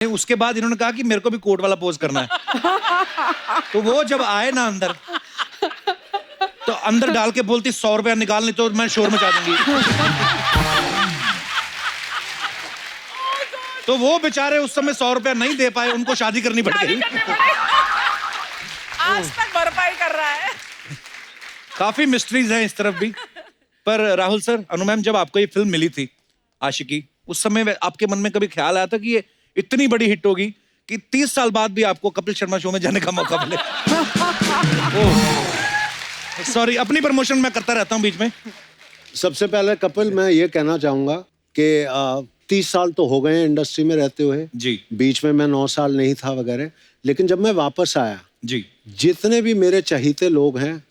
उसके बाद इन्होंने कहा कि मेरे को भी कोट वाला पोज करना है। तो वो जब आए ना अंदर, तो अंदर डाल के बोलती 100 रुपया निकाल, नहीं तो मैं शोर मचा दूंगी। तो वो बेचारे उस समय 100 रुपया नहीं दे पाए, उनको शादी करनी पड़ गई। आज तक भरपाई कर रहा है। काफी मिस्ट्रीज हैं इस तरफ भी। पर राहुल सर, अनु मैम, जब आपको ये फिल्म मिली थी आशिकी, उस समय आपके मन में कभी ख्याल आया था कि ये इतनी बड़ी हिट होगी कि 30 साल बाद भी आपको कपिल शर्मा शो में जाने का मौका मिले? सॉरी, अपनी प्रमोशन मैं करता रहता हूँ बीच में। सबसे पहले कपिल, मैं ये कहना चाहूंगा कि 30 साल तो हो गए हैं इंडस्ट्री में रहते हुए जी। बीच में मैं 9 साल नहीं था वगैरह, लेकिन जब मैं वापस आया जी, जितने भी मेरे चहीते लोग हैं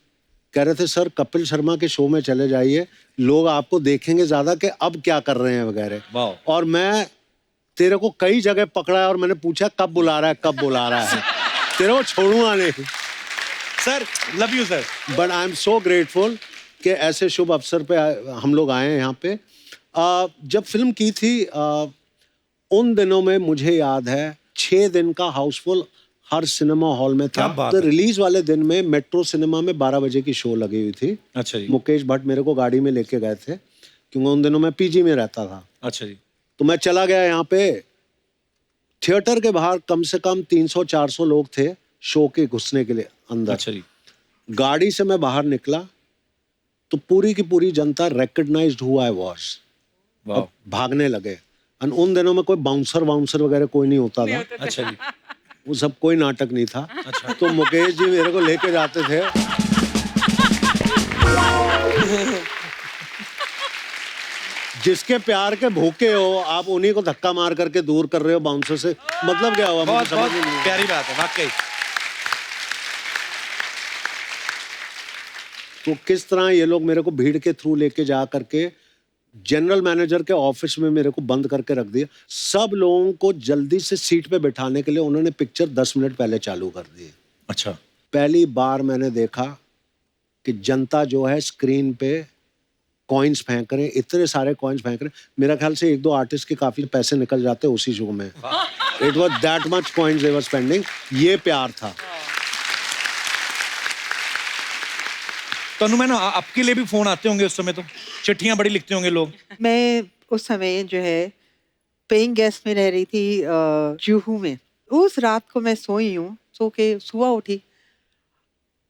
कह रहे थे सर कपिल शर्मा के शो में चले जाइए, लोग आपको देखेंगे ज्यादा कि अब क्या कर रहे हैं वगैरह। वाह। और मैं तेरे को कई जगह पकड़ा है और मैंने पूछा कब बुला रहा है, कब बुला रहा है। तेरे को छोड़ूंगा नहीं sir, love you sir. But I am so grateful कि ऐसे शुभ अवसर पे हम लोग आए हैं यहाँ पे। जब फिल्म की थी उन दिनों में मुझे याद है 6 दिन का हाउसफुल हर सिनेमा हॉल में था। तो रिलीज वाले दिन में मेट्रो सिनेमा में 12 बजे की शो लगी हुई थी। अच्छा जी। मुकेश भट्ट मेरे को गाड़ी में लेके गए थे क्योंकि उन दिनों मैं पीजी में रहता था। अच्छा जी। तो मैं चला गया यहाँ पे, थिएटर के बाहर कम से कम 300-400 लोग थे शो के घुसने के लिए अंदर। अच्छा जी। गाड़ी से मैं बाहर निकला तो पूरी की पूरी जनता रिकॉग्नाइज्ड हु आई वाज। वाह। भागने लगे। और उन दिनों में कोई बाउंसर वगैरह कोई नहीं होता था। अच्छा जी। वो सब कोई नाटक नहीं था। अच्छा। तो मुकेश जी मेरे को लेके जाते थे। जिसके प्यार के भूखे हो आप उन्हीं को धक्का मार करके दूर कर रहे हो बाउंसर से, मतलब क्या हुआ? बहुत बहुत प्यारी बात है वाकई। तो किस तरह ये लोग मेरे को भीड़ के थ्रू लेके जा करके जनरल मैनेजर के ऑफिस में मेरे को बंद करके रख दिया। सब लोगों को जल्दी से सीट पे बैठाने के लिए उन्होंने पिक्चर 10 मिनट पहले चालू कर दी। अच्छा। पहली बार मैंने देखा कि जनता जो है स्क्रीन पे कॉइन्स फेंक रहे हैं, इतने सारे कॉइन्स फेंक रहे हैं। मेरा ख्याल से 1-2 आर्टिस्ट के काफी पैसे निकल जाते उसी शो में। It was that much coins they were spending. ये प्यार था। तो अनु मैम, आपके लिए भी फोन आते होंगे उस समय, तो चिट्ठियां बड़ी लिखते होंगे लोग। मैं उस समय जो है पेइंग गेस्ट में रह रही थी जुहू में। उस रात को मैं सोई हूँ, सो के सुबह उठी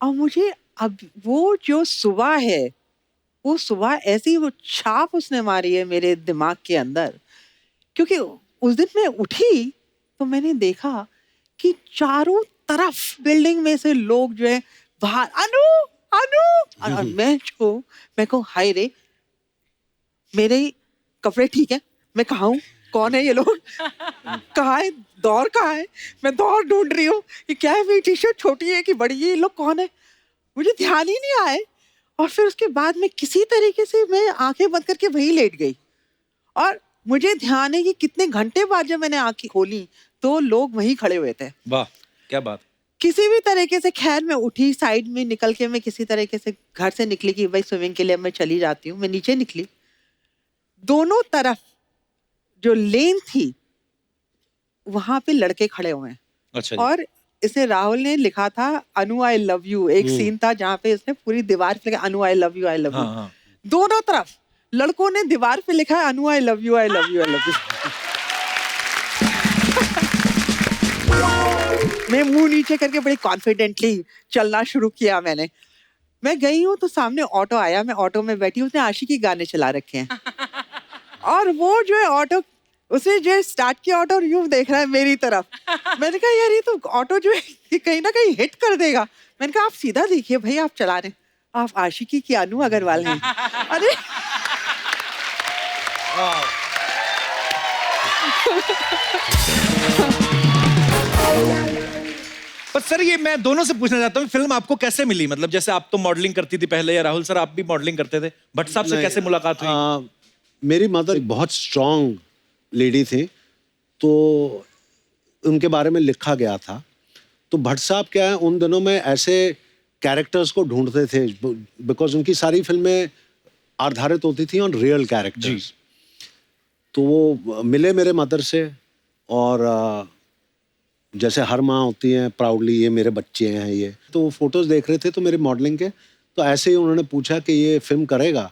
और मुझे अब वो जो सुबह है, वो सुबह ऐसी वो छाप उसने मारी है मेरे दिमाग के अंदर। क्योंकि उस दिन मैं उठी तो मैंने देखा कि चारों तरफ बिल्डिंग में से लोग जो है बाहर अनु अनु, और मैं कहूँ हाय रे, मेरे कपड़े ठीक है, मैं कहाँ हूँ, कौन है ये लोग, कहाँ है, दौर कहाँ है, मैं दौर ढूंढ रही हूँ कि क्या है, मेरी टी शर्ट छोटी है कि बड़ी है, ये लोग कौन है, मुझे ध्यान ही नहीं आए। और फिर उसके बाद में किसी तरीके से मैं आंखें बंद करके वहीं लेट गई। और मुझे ध्यान है कि कितने घंटे बाद जब मैंने आंखें खोली तो लोग वहीं खड़े हुए थे। वाह, क्या बात। किसी भी तरीके से खैर मैं उठी, साइड में निकल के मैं किसी तरीके से घर से निकली कि भाई स्विमिंग के लिए मैं चली जाती हूँ। मैं नीचे निकली, दोनों तरफ जो लेन थी वहां पे लड़के खड़े हुए हैं। अच्छा जी। और इसे राहुल ने लिखा था अनु आई लव यू। एक सीन था जहाँ पे उसने पूरी दीवार पे लिखा Anu I love you, I love you. हाँ। दोनों तरफ लड़कों ने दीवार पे लिखा है Anu I love you, I love you, I love you. मैं मुंह नीचे करके बड़ी कॉन्फिडेंटली चलना शुरू किया। मैं गई हूँ तो सामने ऑटो आया, मैं ऑटो में बैठी, उसने आशिकी गाने चला रखे हैं। और वो जो है ऑटो, उसने जो है स्टार्ट किया ऑटो और यूं देख रहा है मेरी तरफ। मैंने कहा यार ये तो ऑटो जो है कहीं ना कहीं हिट कर देगा। मैंने कहा आप सीधा देखिए भाई, आप चला रहे हैं, आप आशिकी की अनु अग्रवाल हैं। अरे पर सर, ये मैं दोनों से पूछना चाहता हूँ, फिल्म आपको कैसे मिली? मतलब जैसे आप तो मॉडलिंग करती थी पहले, या राहुल सर आप भी मॉडलिंग करते थे, भट्ट साहब से कैसे मुलाकात हुई? मेरी मदर बहुत स्ट्रांग लेडी थी, तो उनके बारे में लिखा गया था। तो भट्ट साहब क्या है, उन दिनों में ऐसे कैरेक्टर्स को ढूंढते थे बिकॉज उनकी सारी फिल्में आधारित होती थी ऑन रियल कैरेक्टर्स। तो वो मिले मेरे मदर से और जैसे हर माँ होती हैं प्राउडली, ये मेरे बच्चे हैं ये, तो वो फोटोज देख रहे थे तो मेरे मॉडलिंग के, तो ऐसे ही उन्होंने पूछा कि ये फिल्म करेगा,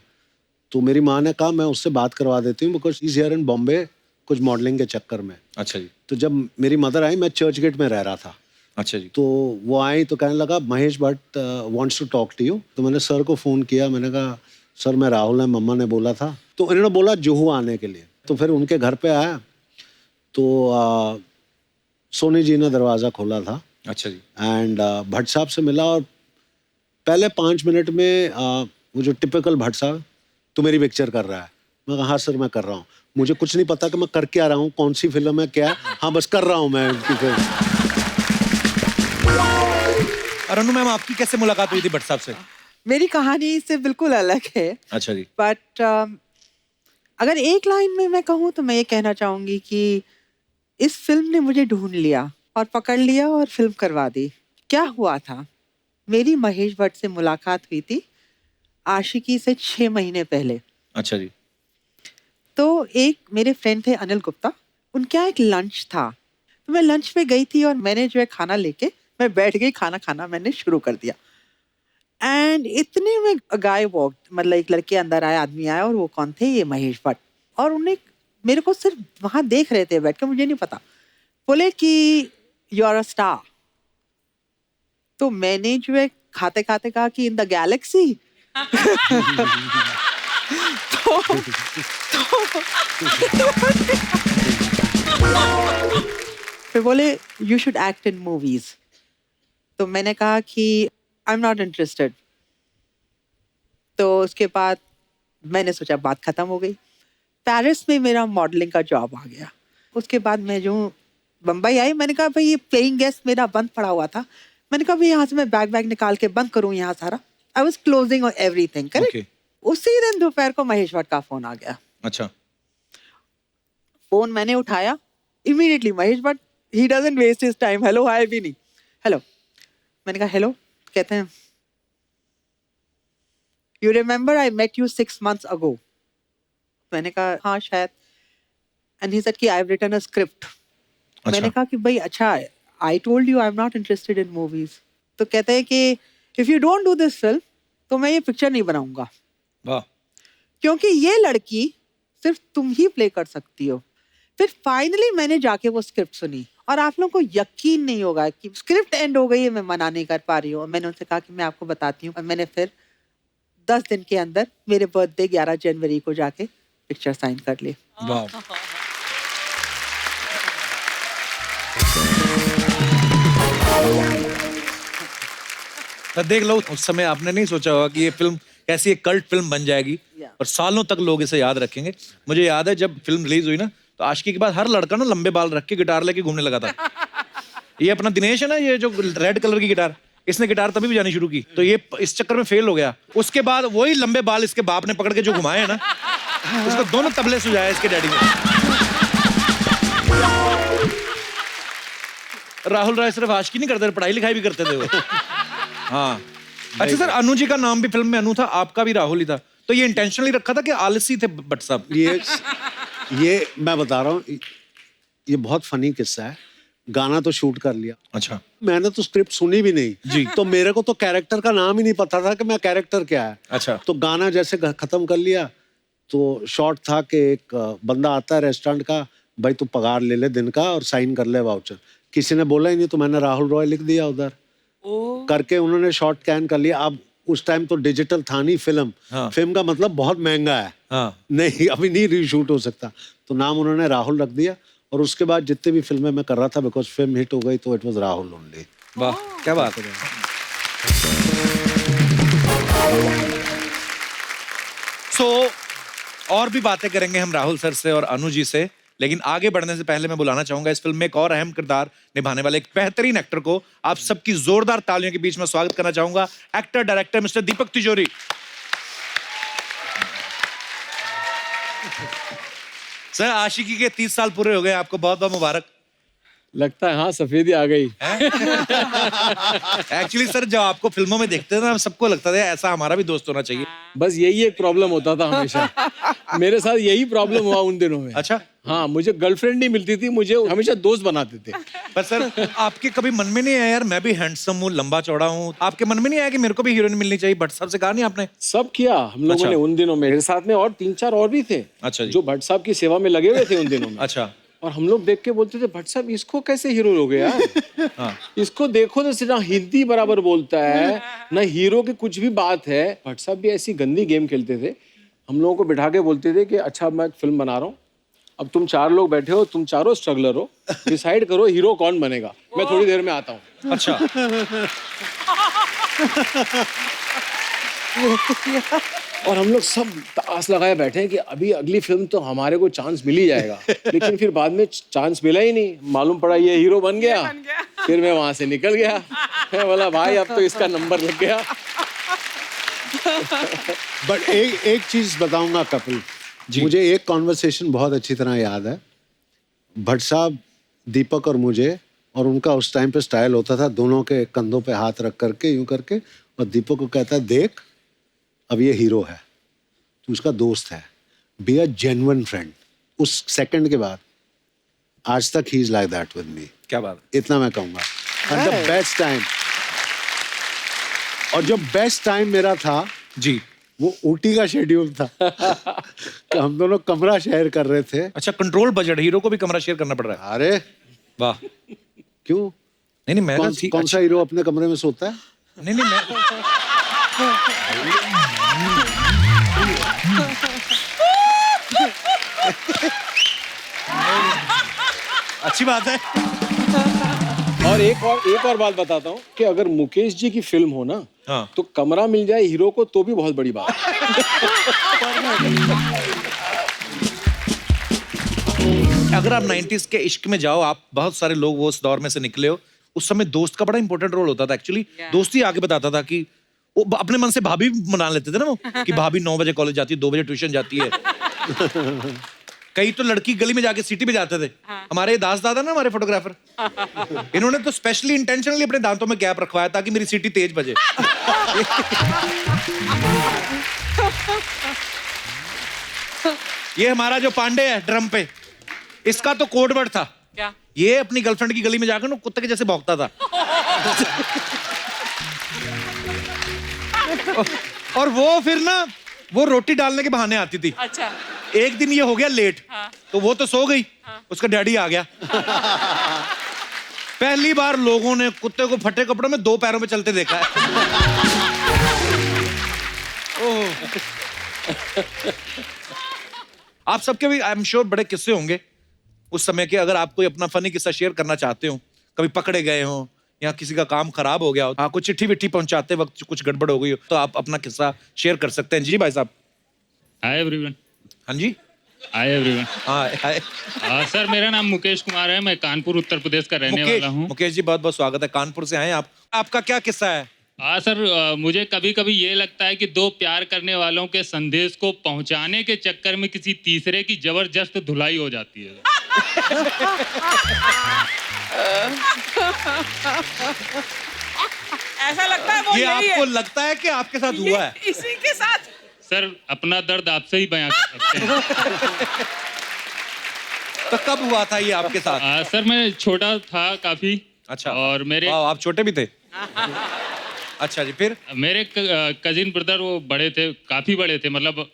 तो मेरी माँ ने कहा मैं उससे बात करवा देती हूँ, because is here in Bombay कुछ मॉडलिंग के चक्कर में। अच्छा जी। तो जब मेरी मदर आई, मैं चर्च गेट में रह रहा था, अच्छा जी। तो वो आई तो कहने लगा Mahesh Bhatt wants to talk to you. तो मैंने सर को फ़ोन किया, मैंने कहा सर मैं राहुल है, मम्मा ने बोला था। तो इन्होंने बोला जुहू आने के लिए, तो फिर उनके घर पे आया तो सोनी जी ने दरवाज़ा खोला था अच्छा जी। एंड भट्ट साहब से मिला, और पहले 5 मिनट में वो जो टिपिकल भट्ट साहब, तू मेरी पिक्चर कर रहा है? मैं कहा हाँ सर मैं कर रहा हूँ, मुझे कुछ नहीं पता कि मैं कर क्या रहा हूँ, कौन सी फिल्म है क्या है, हाँ बस कर रहा हूँ मैं उनकी फिल्म। और अनु मैम, आपकी कैसे मुलाकात हुई थी भट्ट साहब से? मेरी कहानी इससे बिल्कुल अलग है, अच्छा जी। बट अगर एक लाइन में मैं कहूँ तो मैं ये कहना चाहूंगी कि इस फिल्म ने मुझे ढूंढ लिया और पकड़ लिया और फिल्म करवा दी। क्या हुआ था, मेरी महेश भट्ट से मुलाकात हुई थी आशिकी से 6 महीने पहले। अच्छा जी। तो एक मेरे फ्रेंड थे अनिल गुप्ता, उनके यहाँ एक लंच था, तो मैं लंच पे गई थी और मैंने जो है खाना लेके मैं बैठ गई, खाना खाना मैंने शुरू कर दिया। एंड इतने में गाय वॉक, मतलब एक लड़के अंदर आए, आदमी आया, और वो कौन थे, ये महेश भट्ट। और उन्हें मेरे को सिर्फ वहां देख रहे थे बैठ के, मुझे नहीं पता। बोले कि यू आर अ स्टार। तो मैंने जो है खाते खाते कहा कि इन द गैलेक्सी। तो, फिर बोले you should act in movies. तो मैंने कहा कि आई एम नॉट इंटरेस्टेड। तो उसके बाद मैंने सोचा बात खत्म हो गई। पेरिस में मेरा मॉडलिंग का जॉब आ गया। उसके बाद मैं जो बम्बई आई, मैंने कहा भाई ये पेइंग गेस्ट मेरा बंद पड़ा हुआ था, मैंने कहा भाई यहाँ से मैं बैग निकाल के बंद करूँ यहाँ सारा। आई वॉज क्लोजिंग और एवरीथिंग, करेक्ट। Okay. उसी दिन दोपहर को महेश भट्ट का फोन आ गया। अच्छा। फोन मैंने उठाया, immediately Mahesh Bhatt, he doesn't waste his time, hello hi भी नहीं, हेलो। मैंने कहा हेलो, कहते हैं you remember I met you 6 months ago। मैंने कहा हाँ शायद। एंड ही सेड कि I have written a script. मैंने कहा कि भाई अच्छा, I told you I am not interested in movies. तो कहते हैं कि if you don't do this film तो मैं ये पिक्चर नहीं बनाऊंगा, वाह। क्योंकि ये लड़की सिर्फ तुम ही प्ले कर सकती हो। फिर फाइनली मैंने जाके वो स्क्रिप्ट सुनी, और आप लोगों को यकीन नहीं होगा कि स्क्रिप्ट एंड हो गई है, मैं मना नहीं कर पा रही हूँ। मैंने उनसे कहा कि मैं आपको बताती हूँ, और मैंने फिर 10 दिन के अंदर मेरे बर्थडे 11 जनवरी को जाके पिक्चर साइन कर ली। वाह। तो देख लो, उस समय आपने नहीं सोचा होगा कि ये फिल्म कैसी एक कल्ट फिल्म बन जाएगी और सालों तक लोग इसे याद रखेंगे। मुझे याद है जब फिल्म रिलीज हुई ना, तो आशिकी के बाद हर लड़का ना लंबे बाल रख के गिटार लेके घूमने लगा था। ये अपना दिनेश है ना, ये जो रेड कलर की गिटार, इसने गिटार तभी बजानी शुरू की, तो ये इस चक्कर में फेल हो गया। उसके बाद वही लंबे बाल इसके बाप ने पकड़ के जो घुमाए हैं ना, उसको दोनों तबले सुझाए इसके डैडी ने। राहुल राय सिर्फ आशिकी नहीं करते, पढ़ाई लिखाई भी करते थे वो। हाँ। अच्छा सर, अनु जी का नाम भी फिल्म में अनु था, आपका भी राहुल ही था, तो ये इंटेंशनली रखा था कि आलसी थे भट्ट साहब? ये मैं बता रहा हूँ, ये बहुत फनी किस्सा है। गाना तो शूट कर लिया, अच्छा, मैंने तो स्क्रिप्ट सुनी भी नहीं जी। तो मेरे को तो कैरेक्टर का नाम ही नहीं पता था कि मैं कैरेक्टर क्या है। अच्छा। तो गाना जैसे खत्म कर लिया, तो शॉट था कि एक बंदा आता है रेस्टोरेंट का, भाई तू पगार ले ले दिन का और साइन कर ले वाउचर। किसी ने बोला ही नहीं, तो मैंने राहुल रॉय लिख दिया उधर करके, उन्होंने शॉट कैन कर लिया। अब उस टाइम तो डिजिटल था नहीं फिल्म। हाँ। फिल्म का मतलब बहुत महंगा है। हाँ। नहीं, अभी नहीं रीशूट हो सकता, तो नाम उन्होंने राहुल रख दिया। और उसके बाद जितने भी फिल्में मैं कर रहा था, बिकॉज फिल्म हिट हो गई, तो इट वाज राहुल ओनली। वाह, क्या बात है। और भी बातें करेंगे हम राहुल सर से और अनु जी से, लेकिन आगे बढ़ने से पहले मैं बुलाना चाहूंगा इस फिल्म में एक और अहम किरदार निभाने वाले एक बेहतरीन एक्टर को। आप सबकी जोरदार तालियों के बीच में स्वागत करना चाहूंगा, एक्टर डायरेक्टर मिस्टर दीपक तिजोरी। सर, आशिकी के 30 साल पूरे हो गए, आपको बहुत बहुत मुबारक। लगता है हाँ सफेदी आ गई। एक्चुअली सर जब आपको फिल्मों में देखते थे ना सबको लगता था ऐसा हमारा भी दोस्त होना चाहिए। बस यही एक प्रॉब्लम होता था हमेशा। मेरे साथ यही प्रॉब्लम हुआ उन दिनों में। अच्छा। हाँ, मुझे गर्लफ्रेंड नहीं मिलती थी, मुझे हमेशा दोस्त बनाते थे। पर सर आपके कभी मन में नहीं आया यार मैं भी हैंडसम हूँ लंबा चौड़ा हूँ, आपके मन में नहीं आया कि मेरे को भी हीरोइन मिलनी चाहिए? भट्ट साहब से कहा नहीं आपने? सब किया हम लोगों अच्छा। ने उन दिनों में। मेरे साथ में और 3-4 और भी थे अच्छा जी। जो भट्ट साहब की सेवा में लगे हुए थे उन दिनों में। अच्छा। और हम लोग देख के बोलते थे भट्ट साहब इसको कैसे हीरो हो गया? हाँ। इसको देखो तो ना हिंदी बराबर बोलता है ना हीरो की कुछ भी बात है। भट्ट साहब भी ऐसी गंदी गेम खेलते थे, हम लोगों को बिठा के बोलते थे कि अच्छा मैं फिल्म बना रहा हूँ, अब तुम 4 लोग बैठे हो, तुम चारों स्ट्रगलर हो, डिसाइड करो हीरो कौन बनेगा, मैं थोड़ी देर में आता हूँ। अच्छा। और हम लोग सब आस लगाए बैठे हैं कि अभी अगली फिल्म तो हमारे को चांस मिल ही जाएगा। लेकिन फिर बाद में चांस मिला ही नहीं, मालूम पड़ा ये हीरो बन गया। फिर मैं वहां से निकल गया, मैं बोला भाई अब तो इसका नंबर लग गया। बट एक चीज बताऊंगा कपिल, मुझे एक कॉन्वर्सेशन बहुत अच्छी तरह याद है। भट्ट साहब, दीपक और मुझे, और उनका उस टाइम पे स्टाइल होता था दोनों के कंधों पे हाथ रख करके यूं करके, और दीपक को कहता है देख अब ये हीरो है, तू उसका दोस्त है, बी अ जेन्युइन फ्रेंड। उस सेकंड के बाद आज तक he is like that with me. क्या बात, इतना मैं कहूंगा। एंड द बेस्ट टाइम, और जो बेस्ट टाइम मेरा था जी वो ऊटी का शेड्यूल था। कि हम दोनों कमरा शेयर कर रहे थे। अच्छा, कंट्रोल बजट, हीरो को भी कमरा शेयर करना पड़ रहा है। अरे वाह। क्यों? नहीं मैं कौन सा हीरो अपने कमरे में सोता है? नहीं मैं अच्छी बात है। और एक और बात बताता हूँ कि अगर मुकेश जी की फिल्म हो ना, हाँ। तो कमरा मिल जाए हीरो को तो भी बहुत बड़ी बात है। अगर आप 90s के इश्क में जाओ, आप बहुत सारे लोग वो उस दौर में से निकले हो, उस समय दोस्त का बड़ा इंपॉर्टेंट रोल होता था। एक्चुअली दोस्त ही आगे बताता था कि वो अपने मन से भाभी मना लेते थे ना वो, कि भाभी 9 बजे कॉलेज जाती है, 2 बजे ट्यूशन जाती है। कई तो लड़की गली में जाके सिटी पे जाते थे। हमारे दास दादा ना, हमारे फोटोग्राफर, इन्होंने तो स्पेशली इंटेंशनली अपने दांतों में गैप रखवाया ताकि मेरी सिटी तेज बजे। ये हमारा जो पांडे है ड्रम पे, इसका तो कोड वर्ड था क्या? ये अपनी गर्लफ्रेंड की गली में जाकर ना कुत्ते के जैसे भौंकता था। और वो फिर ना वो रोटी डालने के बहाने आती थी। अच्छा। एक दिन ये हो गया लेट, तो वो तो सो गई, उसका डैडी आ गया। पहली बार लोगों ने कुत्ते को फटे कपड़ों में 2 पैरों में चलते देखा है। आप सबके भी आई एम श्योर बड़े किस्से होंगे उस समय के। अगर आप कोई अपना फनी किस्सा शेयर करना चाहते हो, कभी पकड़े गए हो या किसी का काम खराब हो गया हो, हाँ, कुछ चिट्ठी विट्ठी पहुंचाते वक्त कुछ गड़बड़ हो गई हो, तो आप अपना किस्सा शेयर कर सकते हैं। जी भाई साहब। Hi everyone. हाँ जी, हाय एवरीवन। हाय। सर मेरा नाम मुकेश कुमार है, मैं कानपुर उत्तर प्रदेश का रहने वाला हूँ। मुकेश जी बहुत बहुत स्वागत है, कानपुर से आए आप। आपका क्या किस्सा है? हाँ सर, मुझे कभी कभी ये लगता है कि 2 प्यार करने वालों के संदेश को पहुंचाने के चक्कर में किसी तीसरे की जबरदस्त धुलाई हो जाती है। ऐसा लगता है वो ये यही आपको है। लगता है कि आपके साथ हुआ है? इसी के साथ। सर अपना दर्द आपसे ही बयां कर सकते हैं। तो कब हुआ था ये आपके साथ? सर मैं छोटा था काफी। अच्छा। और मेरे आप छोटे भी थे? अच्छा जी, फिर? मेरे कजिन ब्रदर वो बड़े थे, काफी बड़े थे, मतलब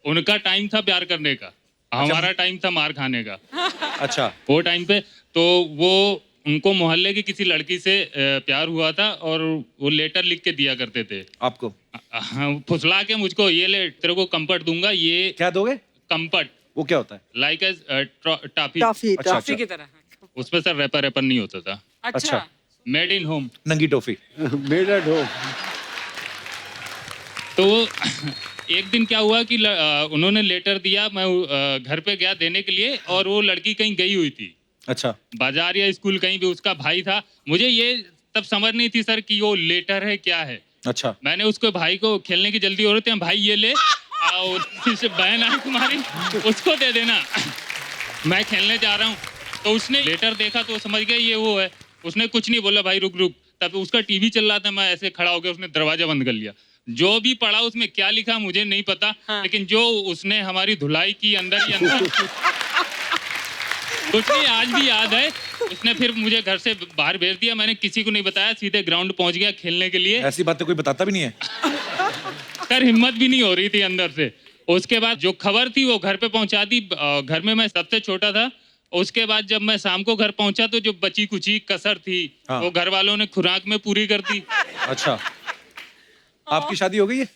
उनका टाइम था प्यार करने का, हमारा टाइम था मार खाने का। अच्छा। वो टाइम पे तो वो उनको मोहल्ले की किसी लड़की से प्यार हुआ था और वो लेटर लिख के दिया करते थे आपको? फुसला के मुझको, ये ले तेरे को कंफर्ट दूंगा। ये क्या दोगे? कंफर्ट। वो क्या होता है? Like as toffee. टॉफी की तरह। उसमें सर रैपर नहीं होता था। अच्छा। मेड इन होम, नंगी टॉफी। Made at home. तो एक दिन क्या हुआ कि उन्होंने लेटर दिया, मैं घर पे गया देने के लिए, और वो लड़की कहीं गई हुई थी। अच्छा। बाजार या स्कूल कहीं भी, उसका भाई था। मुझे ये तब समझ नहीं थी सर कि वो लेटर है क्या है। अच्छा। मैंने उसको भाई को खेलने की जल्दी हो रही थी, भाई ये ले, बहन आई तुम्हारी, उसको दे देना, मैं खेलने जा रहा हूँ। तो उसने लेटर देखा तो समझ गया ये वो है। उसने कुछ नहीं बोला, भाई रुक रुक। तब उसका टीवी चल रहा था, मैं ऐसे खड़ा हो गया, उसने दरवाजा बंद कर लिया। जो भी पढ़ा उसमें क्या लिखा मुझे नहीं पता, लेकिन जो उसने हमारी धुलाई की अंदर ही अंदर कुछ नहीं, आज भी याद है। उसने फिर मुझे घर से बाहर भेज दिया, मैंने किसी को नहीं बताया, सीधे ग्राउंड पहुंच गया खेलने के लिए। ऐसी बातें कोई बताता भी नहीं है। सर हिम्मत भी नहीं हो रही थी अंदर से। उसके बाद जो खबर थी वो घर पे पहुंचा दी। घर में मैं सबसे छोटा था। उसके बाद जब मैं शाम को घर पहुंचा तो जो बची कुची कसर थी हाँ। वो घर वालों ने खुराक में पूरी कर दी। अच्छा, आपकी शादी हो गई है?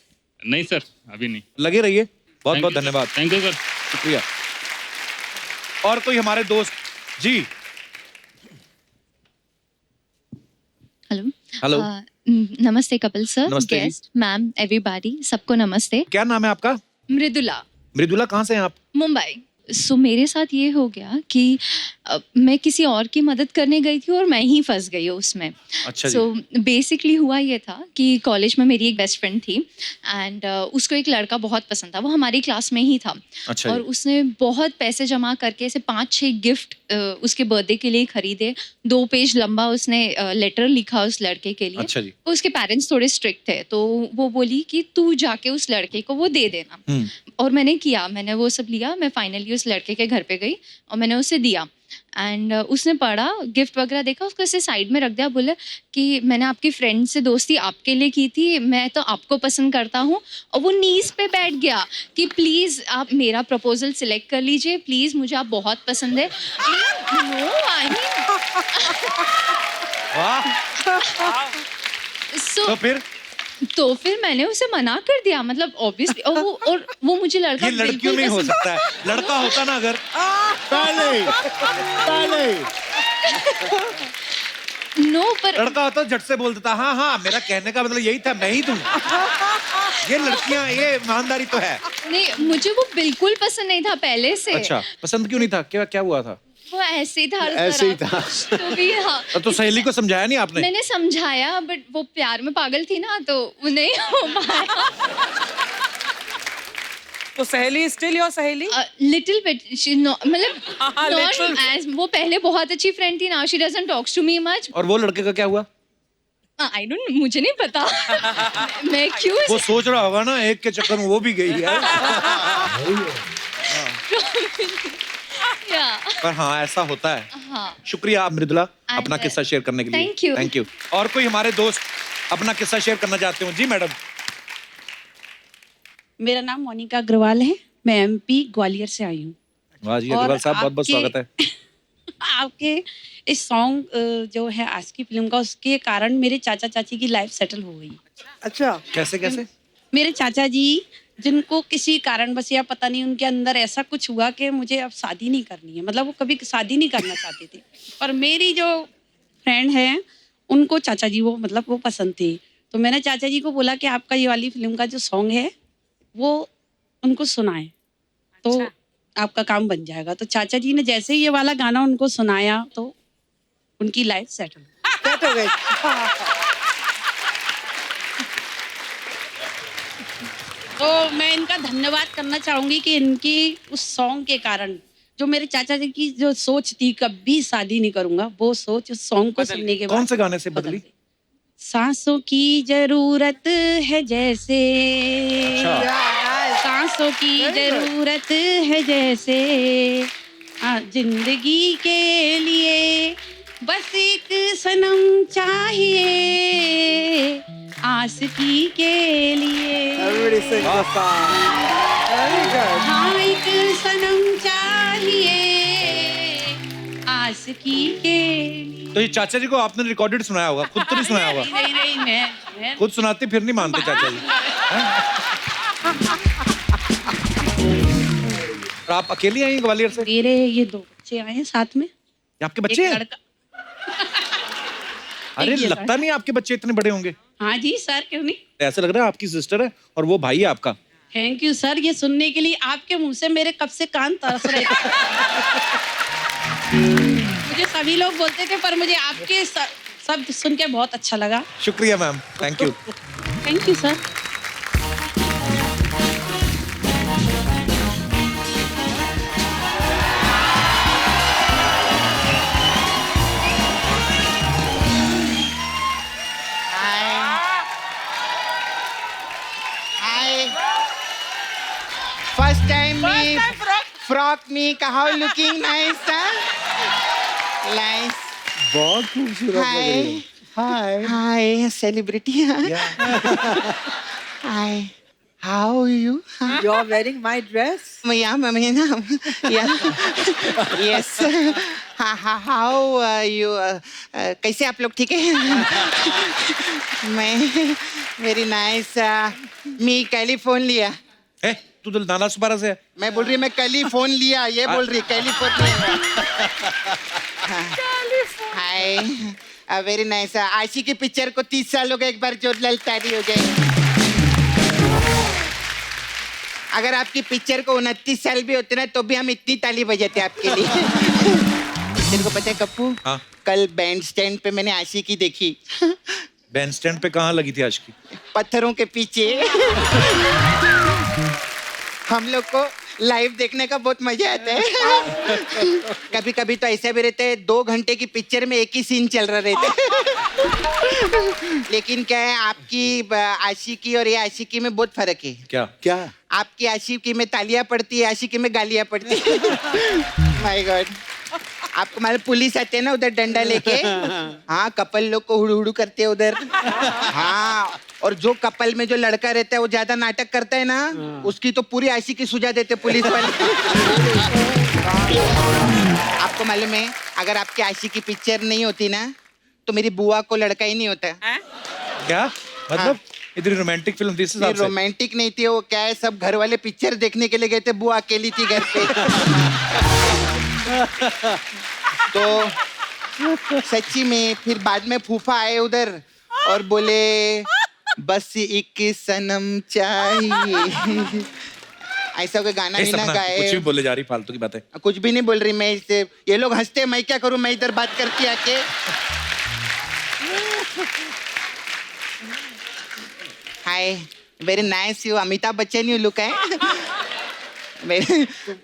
नहीं सर, अभी नहीं। लगे रहिए, बहुत बहुत धन्यवाद, थैंक यू सर। शुक्रिया। और कोई हमारे दोस्त जी? Hello hello. नमस्ते कपिल सर, नमस्ते जी। गेस्ट मैम, एवरीबॉडी, सबको नमस्ते। क्या नाम है आपका? मृदुला, मृदुला, कहाँ से हैं आप? मुंबई। सो मेरे साथ ये हो गया कि मैं किसी और की मदद करने गई थी और मैं ही फंस गई उसमें। अच्छा जी। सो बेसिकली हुआ ये था कि कॉलेज में मेरी एक बेस्ट फ्रेंड थी एंड उसको एक लड़का बहुत पसंद था, वो हमारी क्लास में ही था। अच्छा और जी। उसने बहुत पैसे जमा करके ऐसे 5-6 गिफ्ट उसके बर्थडे के लिए खरीदे। 2 पेज लंबा उसने लेटर लिखा उस लड़के के लिए। अच्छा जी। उसके पेरेंट्स थोड़े स्ट्रिक्ट थे, तो वो बोली कि तू जाके उस लड़के को वो दे देना। और मैंने किया, मैंने वो सब लिया। मैं फाइनली उस लड़के के घर पे गई और मैंने उसे दिया एंड उसने पढ़ा, गिफ्ट वगैरह देखा, उसको ऐसे साइड में रख दिया। बोले कि मैंने आपकी फ्रेंड से दोस्ती आपके लिए की थी, मैं तो आपको पसंद करता हूँ। और वो नीज पे बैठ गया कि प्लीज़ आप मेरा प्रपोजल सिलेक्ट कर लीजिए, प्लीज़ मुझे आप बहुत पसंद है। नो आई मीन वाह। सो तो फिर फिर मैंने उसे मना कर दिया, मतलब ऑब्वियसली। और वो मुझे लड़का ये लड़कियों बिल्कुल में हो पसंद- सकता है, लड़का होता ना अगर पहले नो, पर लड़का होता झट से बोल देता हाँ हाँ, मेरा कहने का मतलब यही था, मैं ही दूं। ये लड़कियां, ये ईमानदारी तो है। नहीं, मुझे वो बिल्कुल पसंद नहीं था पहले से। अच्छा, पसंद क्यों नहीं था? क्या क्या हुआ था? वो ऐसे ही था, हर ऐसे ही तरह। था। तो भी हाँ, तो सहेली को समझाया नहीं आपने? मैंने समझाया बट वो प्यार में पागल थी ना, तो वो नहीं हो पाया। तो सहेली स्टिल योर सहेली? लिटिल बिट, मतलब हाँ, not little. as वो पहले बहुत अच्छी फ्रेंड थी, now she doesn't talks to me much. और वो लड़के का क्या हुआ? आई डोंट, मुझे नहीं पता। मैं क्यों वो सोच रहा होगा ना, एक के चक्कर में वो भी गई है। या पर हाँ, ऐसा होता है। हाँ, शुक्रिया आप मृदुला, And, अपना किस्सा शेयर करने के लिए। thank you. Thank you. और कोई हमारे दोस्त अपना किस्सा शेयर करना चाहते हो? जी मैडम। मेरा नाम मोनिका अग्रवाल है, मैं एमपी ग्वालियर से आई हूँ। वाह जी और अग्रवाल साहब, बहुत बहुत आपके- स्वागत है। आपके इस सॉन्ग जो है आज की फिल्म का, उसके कारण मेरे चाचा चाची की लाइफ सेटल हो गई। अच्छा, कैसे कैसे? मेरे चाचा जी, जिनको किसी कारणवश या पता नहीं उनके अंदर ऐसा कुछ हुआ कि मुझे अब शादी नहीं करनी है, मतलब वो कभी शादी नहीं करना चाहते थे। और मेरी जो फ्रेंड है उनको चाचा जी वो मतलब वो पसंद थे। तो मैंने चाचा जी को बोला कि आपका ये वाली फिल्म का जो सॉन्ग है वो उनको सुनाएं तो आपका काम बन जाएगा। तो चाचा जी ने जैसे ही ये वाला गाना उनको सुनाया तो उनकी लाइफ सेटल। सेट हो गई। तो मैं इनका धन्यवाद करना चाहूंगी कि इनकी उस सॉन्ग के कारण जो मेरे चाचा जी की जो सोच थी कभी शादी नहीं करूंगा, वो सोच उस सॉन्ग को सुनने के बाद कौन से गाने से बदली? गई। सांसों की जरूरत है जैसे, सांसों की जरूरत है जैसे, जिंदगी के लिए बस एक सनम चाहिए, आशिकी के लिए। Everybody sing the song. Very good. हाँ, एक सनम चाहिए, आशिकी के लिए। तो ये चाचा जी को आपने रिकॉर्डेड सुनाया होगा, खुद तो नहीं सुनाया होगा? नहीं नहीं, मैं खुद सुनाते फिर नहीं मानते चाचा जी। और आप अकेली आई हैं ग्वालियर से? मेरे ये 2 बच्चे आए हैं साथ में। ये आपके एक बच्चे हैं? लड़का। अरे एक ये लगता नहीं आपके बच्चे इतने बड़े होंगे। हाँ जी सर, क्यों नहीं। ऐसा लग रहा है आपकी सिस्टर है और वो भाई है आपका। थैंक यू सर, ये सुनने के लिए आपके मुंह से मेरे कब से कान तरस रहे थे। मुझे सभी लोग बोलते थे पर मुझे आपके शब्द सुन के बहुत अच्छा लगा। शुक्रिया ma'am, thank you. Thank you sir. Frock me how looking nice, huh? Nice. बहुत खूबसूरत लग रही हो। हाय Hi, celebrity. Hi. How are you? You are wearing my dress. Yeah, yeah. Yes. How are you? कैसे आप लोग ठीक है? मैं very nice. मी कल ही फोन लिया. ए, तू तो नाला सुपारा से है। मैं बोल रही मैं कल ही फोन लिया. ये बोल रही कैलिफोर्निया. हाय. Very nice. आशी की पिक्चर को 30 साल हो गए एक बार जो ललतारी हो गए. अगर आपकी पिक्चर को 29 साल भी होते ना तो भी हम इतनी ताली बजाते आपके लिए. तेरे को पता है कप्पू, हाँ। कल बैंड स्टैंड पे मैंने आशिकी देखी. बैंड स्टैंड पे कहाँ लगी थी आज की? पत्थरों के पीछे. हम लोग को लाइव देखने का बहुत मजा आता है. कभी कभी तो ऐसा भी रहता है 2 घंटे की पिक्चर में एक ही सीन चल रहा रहता है. लेकिन क्या है, आपकी आशिकी और ये आशिकी में बहुत फर्क है. क्या? क्या आपकी आशिकी में तालियां पड़ती है, आशिकी में गालियां पड़ती है. My God. आपको मालूम पुलिस आते हैं ना उधर डंडा लेके. हाँ, कपल लोग को हुड़ू हुड़ू करते हैं उधर. हाँ, और जो कपल में जो लड़का रहता है वो ज्यादा नाटक करता है ना, उसकी तो पूरी आशिकी सुझा देते पुलिस वाले. आपको मालूम है, अगर आपकी आशिकी पिक्चर नहीं होती ना तो मेरी बुआ को लड़का ही नहीं होता. क्या मतलब? इतनी रोमांटिक फिल्म थी इस हिसाब से? रोमांटिक नहीं थी वो. क्या है, सब घर वाले पिक्चर देखने के लिए गए थे, बुआ अकेली थी घर पे. तो सच्ची में फिर बाद में फूफा आए उधर और बोले बस एक सनम चाहिए. ऐसा कोई गाना ए, भी ना सपना, गाए. कुछ भी बोले जा रही फालतू की बातें. कुछ भी नहीं बोल रही मैं इससे. ये लोग हंसते, मैं क्या करूं, मैं इधर बात करती आके. Hi, very nice you. Amitabh Bachchan you look है.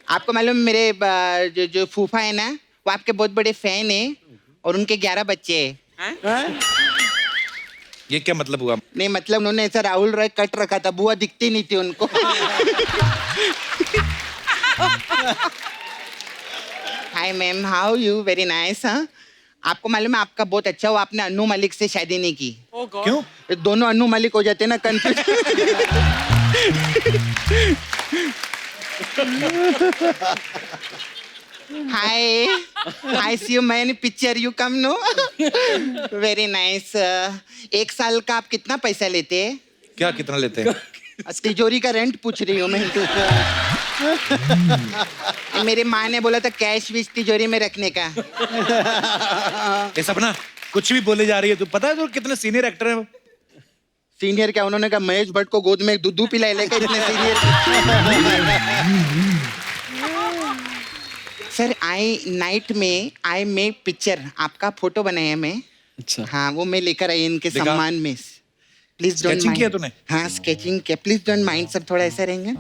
आपको मालूम मेरे जो फूफा है ना, वो आपके बहुत बड़े फैन है और उनके 11 बच्चे हैं. ये क्या मतलब हुआ? नहीं मतलब उन्होंने ऐसा राहुल रॉय कट रखा था, बुआ दिखती नहीं थी उनको. Hi ma'am, how you? Very nice. हाँ, आपको मालूम है आपका बहुत अच्छा हुआ आपने अनु मलिक से शादी नहीं की. Oh God. क्यों? ये दोनों अनु मलिक हो जाते ना, confuse. Hi, I see you man picture you come no. Very nice. 1 साल का आप कितना पैसा लेते हैं? क्या कितना लेते हैं? तिजोरी का रेंट पूछ रही हूँ मैं. मेरी माँ ने बोला था कैश विश तिजोरी में रखने का. ये सपना कुछ भी बोले जा रही है. तू पता है तो कितने सीनियर एक्टर हैं वो? सीनियर क्या, उन्होंने कहा महेश भट्ट को गोद में एक दूध पिला लेकर इतने सीनियर. सर आई नाइट में आई मेक पिक्चर, आपका फोटो बनाया मैं. अच्छा. हाँ, वो मैं लेकर आई इनके दिखा। सम्मान में. प्लीज डोंट Sketching किया तूने? हाँ, स्केचिंग किया. प्लीज डोंट माइंड सर, थोड़ा ऐसा रहेंगे.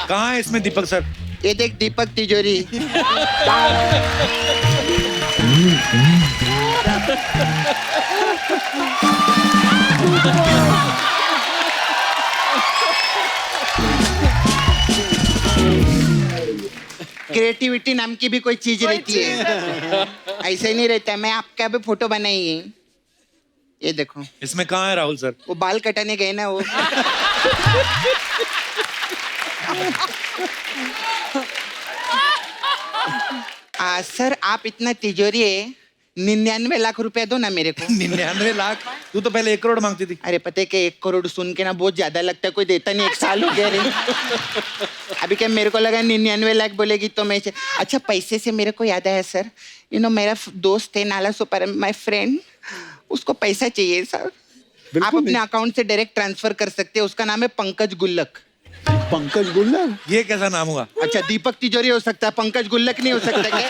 कहाँ है इसमें दीपक सर? ये देख दीपक तिजोरी. क्रिएटिविटी नाम की भी कोई चीज रहती है. ऐसे नहीं रहता है. मैं आपका भी फोटो बनाई है, ये देखो. इसमें कहाँ है राहुल सर? वो बाल कटाने गए ना वो. सर आप इतना तिजोरी है, 99 लाख रुपया दो ना मेरे को. 99 लाख? तू तो पहले 1 करोड़ मांगती थी. अरे पता है कि 1 करोड़ सुन के ना बहुत ज्यादा लगता है, कोई देता नहीं. 1 साल हो गया रे. अभी क्या मेरे को लगा 99 लाख बोलेगी तो मैं. अच्छा, पैसे से मेरे को याद आया सर, यू नो मेरा दोस्त है नाला सुपर, माय फ्रेंड, उसको पैसा चाहिए सर. आप अपने अकाउंट से डायरेक्ट ट्रांसफर कर सकते हैं. उसका नाम है पंकज गुल्लक. पंकज गुल्लक. ये कैसा नाम हुआ? अच्छा, दीपक तिजोरी हो सकता है, पंकज गुल्लक नहीं हो सकता क्या?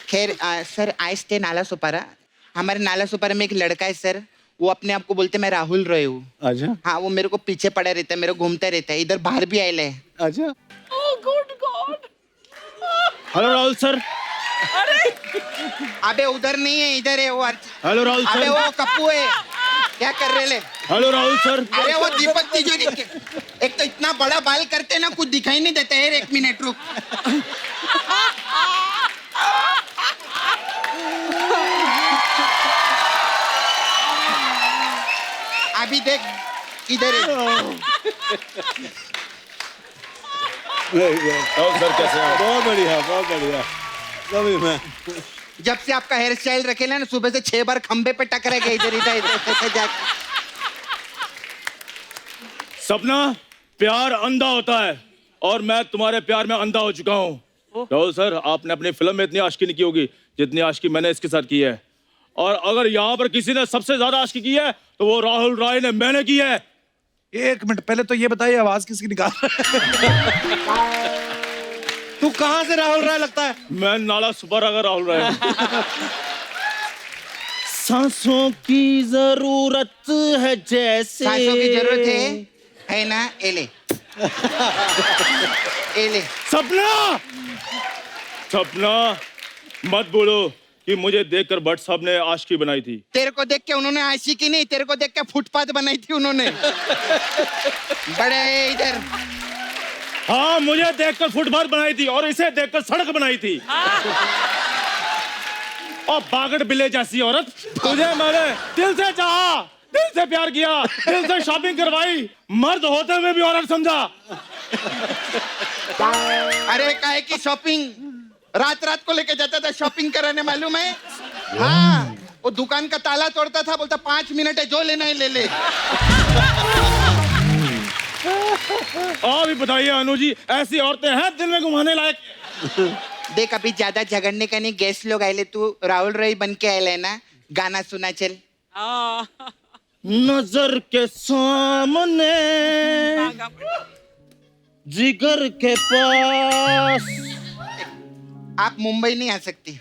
खैर सर आई स्टे नाला सुपारा. हमारे नाला सुपारा में एक लड़का है सर, वो अपने आप को बोलते मैं राहुल रॉय हूँ. अच्छा. हाँ, वो मेरे को पीछे पड़ा रहता है, मेरे को घूमता रहता है. इधर बाहर भी आयल है. अच्छा. Oh good God. Hello Rahul sir, अबे उधर नहीं है, इधर है वो हेलो राहुल अबे सर। वो कप्पू है, क्या कर रहे ले? Hello Rahul sir. अरे वो दीपक तिजोरी एक तो इतना बड़ा बाल करते ना, कुछ दिखाई नहीं देता है। एक मिनट रुक। अभी देख इधर है। राहुल सर कैसे हैं? बहुत बढ़िया, बहुत बढ़िया। कभी मैं जब से आपका हेयर स्टाइल रखेला ना, सुबह से 6 बार खंबे पे टकरा गया इधर इधर इधर जाके। सपना, प्यार अंधा होता है और मैं तुम्हारे प्यार में अंधा हो चुका हूँ। राहुल सर, आपने अपनी फिल्म में इतनी आशिकी नहीं की होगी जितनी आशिकी मैंने इसके साथ की है। और अगर यहाँ पर किसी ने सबसे ज्यादा आशिकी की है तो वो राहुल राय ने, मैंने की है। 1 मिनट पहले तो ये बताइए, आवाज किसकी निकाल रहा है? तू कहाँ से राहुल राय लगता है? मैं नाला सुपर अगर राहुल राय हूँ। सांसों की जरूरत है जैसे, सांसों की जरूरत है ना? एले एले। सपना, सपना मत बोलो कि मुझे देखकर भट्ट साहब ने आशिकी बनाई थी। तेरे को देख के उन्होंने आशिकी नहीं, तेरे को देख के फुटपाथ बनाई थी उन्होंने। बड़े इधर। हाँ, मुझे देखकर फुटपाथ बनाई थी और इसे देखकर सड़क बनाई थी। और बागड़ बिले जैसी औरत, तुझे मैंने दिल से चाहा, दिल से प्यार किया, दिल से शॉपिंग करवाई, मर्द होते हुए भी औरत समझा। अरे काहे की शॉपिंग? रात रात को लेके जाता था शॉपिंग कराने, मालूम है? हाँ, वो दुकान का ताला तोड़ता था, बोलता 5 मिनट है, जो लेना है ले ले। अभी बताइए अनु जी, ऐसी औरतें हैं दिल में घुमाने लायक? देख अभी ज्यादा झगड़ने का नहीं, गेस्ट लोग आए, तू राहुल रॉय बन के आए ना, गाना सुना चल। नजर के सामने, जिगर के पास। आप मुंबई नहीं आ सकती।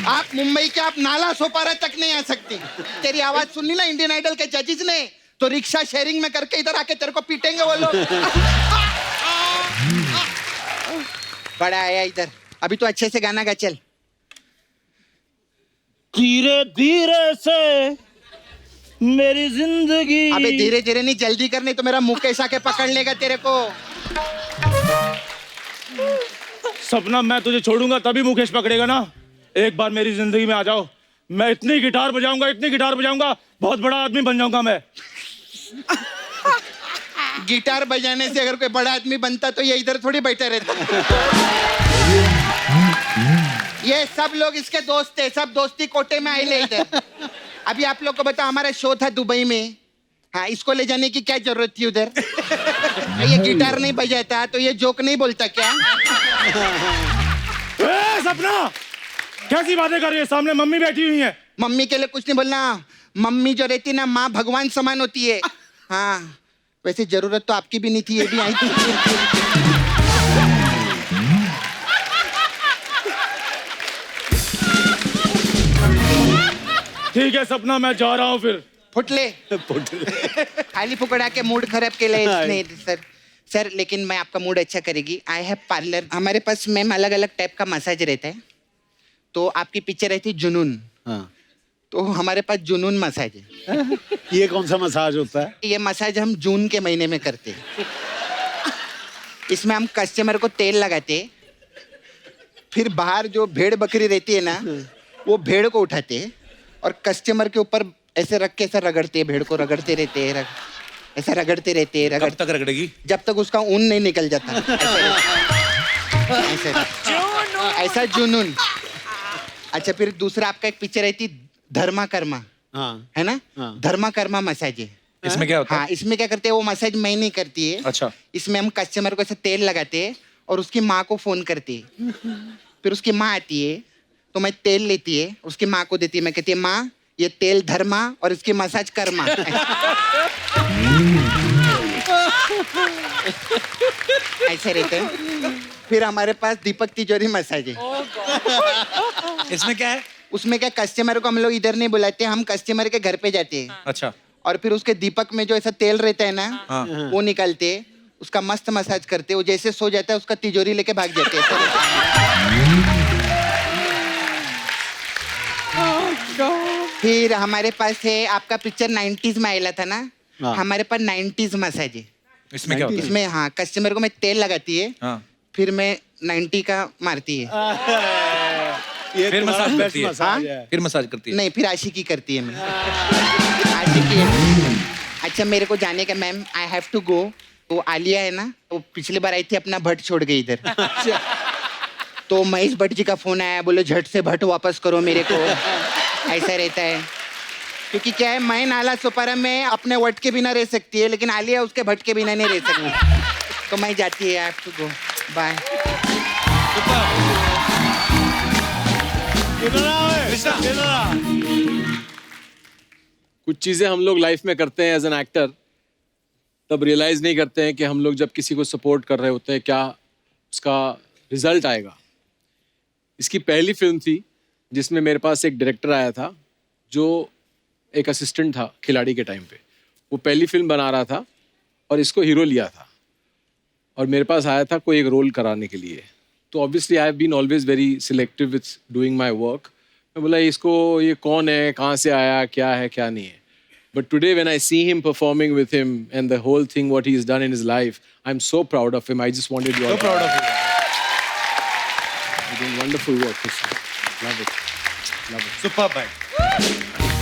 आप मुंबई के, आप नाला सोपारा तक नहीं आ सकती। तेरी आवाज सुननी ना इंडियन आइडल के जजेस ने, तो रिक्शा शेयरिंग में करके इधर आके तेरे को पीटेंगे वो लोग। बड़ा आया इधर, अभी तो अच्छे से गाना गा चल। धीरे धीरे से मेरी जिंदगी। अबे धीरे धीरे नहीं, जल्दी कर, नहीं तो मेरा मुकेश आके पकड़ लेगा तेरे को। सपना, मैं तुझे छोड़ूंगा तभी मुकेश पकड़ेगा ना। एक बार मेरी जिंदगी में आ जाओ, मैं इतनी गिटार बजाऊंगा, इतनी गिटार बजाऊंगा, बहुत बड़ा आदमी बन जाऊंगा मैं। गिटार बजाने से अगर कोई बड़ा आदमी बनता तो ये इधर थोड़ी बैठे रहता। ये सब लोग इसके दोस्त थे, सब दोस्ती कोटे में आए ले इधर। अभी आप लोग को बता, हमारा शो था दुबई में। हाँ, इसको ले जाने की क्या जरूरत थी उधर? ये गिटार नहीं बजाता तो ये जोक नहीं बोलता क्या? सपना, कैसी बातें कर रही है? सामने मम्मी बैठी हुई है। मम्मी के लिए कुछ नहीं बोलना। मम्मी जो रहती ना, माँ भगवान समान होती है। हाँ, वैसे जरूरत तो आपकी भी नहीं थी, ये भी आई थी। ठीक है सपना, मैं जा रहा हूँ फिर। फुटले खाली फुकड़ा के मूड खराब के लिए नहीं सर। सर लेकिन मैं आपका मूड अच्छा करेगी। आई हैव पार्लर, हमारे पास मैम अलग अलग टाइप का मसाज रहता है। तो आपकी पिक्चर रहती है जुनून, हाँ। तो हमारे पास जुनून मसाज है। ये कौन सा मसाज होता है? ये मसाज हम जून के महीने में करते हैं। इसमें हम कस्टमर को तेल लगाते, फिर बाहर जो भेड़ बकरी रहती है ना, वो भेड़ को उठाते और कस्टमर के ऊपर ऐसे रख के ऐसा रगड़ते हैं, भेड़ को रगड़ते रहते हैं, ऐसा रगड़ते रहते हैं। कब तक रगड़ेगी? जब तक उसका ऊन नहीं निकल जाता। ऐसा जुनून। अच्छा, फिर दूसरा आपका एक पिक्चर रहती धर्मा कर्मा, हाँ। है ना? हाँ। धर्मा कर्मा मसाज है। इसमें क्या होता है? हाँ, इसमें क्या करते हैं, वो मसाज मैं नहीं करती है। अच्छा। इसमें हम कस्टमर को ऐसे तेल लगाते हैं और उसकी माँ को फोन करते हैं। फिर उसकी माँ आती है तो मैं तेल लेती है, उसकी माँ को देती है। मैं कहती है, माँ ये तेल धर्मा और इसकी मसाज कर्मा। ऐसे रहते हैं। फिर हमारे पास दीपक तिजोरी मसाज है। इसमें क्या है? उसमें क्या, कस्टमर को हम लोग इधर नहीं बुलाते, हम कस्टमर के घर पे जाते हैं। अच्छा। और फिर उसके दीपक में जो ऐसा तेल रहता है ना, हाँ। वो निकालते, उसका मस्त मसाज करते। वो जैसे सो जाता है उसका तिजोरी लेके भाग जाते हैं। फिर हमारे पास है आपका पिक्चर 90s में आया था ना, हाँ। हमारे पास 90s मसाज है। इसमें क्या होता है? इसमें हाँ कस्टमर को मैं तेल लगाती है, हाँ फिर मैं 90 का मारती है। ये फिर तुम्हारा मसाज best करती है। मसाज है। फिर मसाज करती है। नहीं फिर आशिकी करती है मैं। आशिकी है। अच्छा मेरे को जाने का ma'am, I have to go. वो आलिया है ना, वो पिछली बार आई थी, अपना भट्ट छोड़ गई इधर। तो महेश भट्ट जी का फोन आया, बोले झट से भट्ट वापस करो मेरे को। ऐसा रहता है क्योंकि क्या है, मैं नाला सुपारा में अपने वट के बिना रह सकती है, लेकिन आलिया उसके भट्ट के बिना नहीं रह सकती। तो मैं जाती है, I have to go, bye. कुछ चीज़ें हम लोग लाइफ में करते हैं एज एन एक्टर, तब रियलाइज़ नहीं करते हैं कि हम लोग जब किसी को सपोर्ट कर रहे होते हैं क्या उसका रिजल्ट आएगा। इसकी पहली फिल्म थी जिसमें मेरे पास एक डायरेक्टर आया था जो एक असिस्टेंट था खिलाड़ी के टाइम पे। वो पहली फिल्म बना रहा था और इसको हीरो लिया था और मेरे पास आया था कोई एक रोल कराने के लिए। तो obviously I have been always very selective with doing my work. मैं बोला इसको ये कौन है, कहाँ से आया, क्या है क्या नहीं है। But today when I see him performing with him and the whole thing what he is done in his life, I am so proud of him. I just wanted you So proud of you. Wonderful work. Love it, love it. Superb भाई.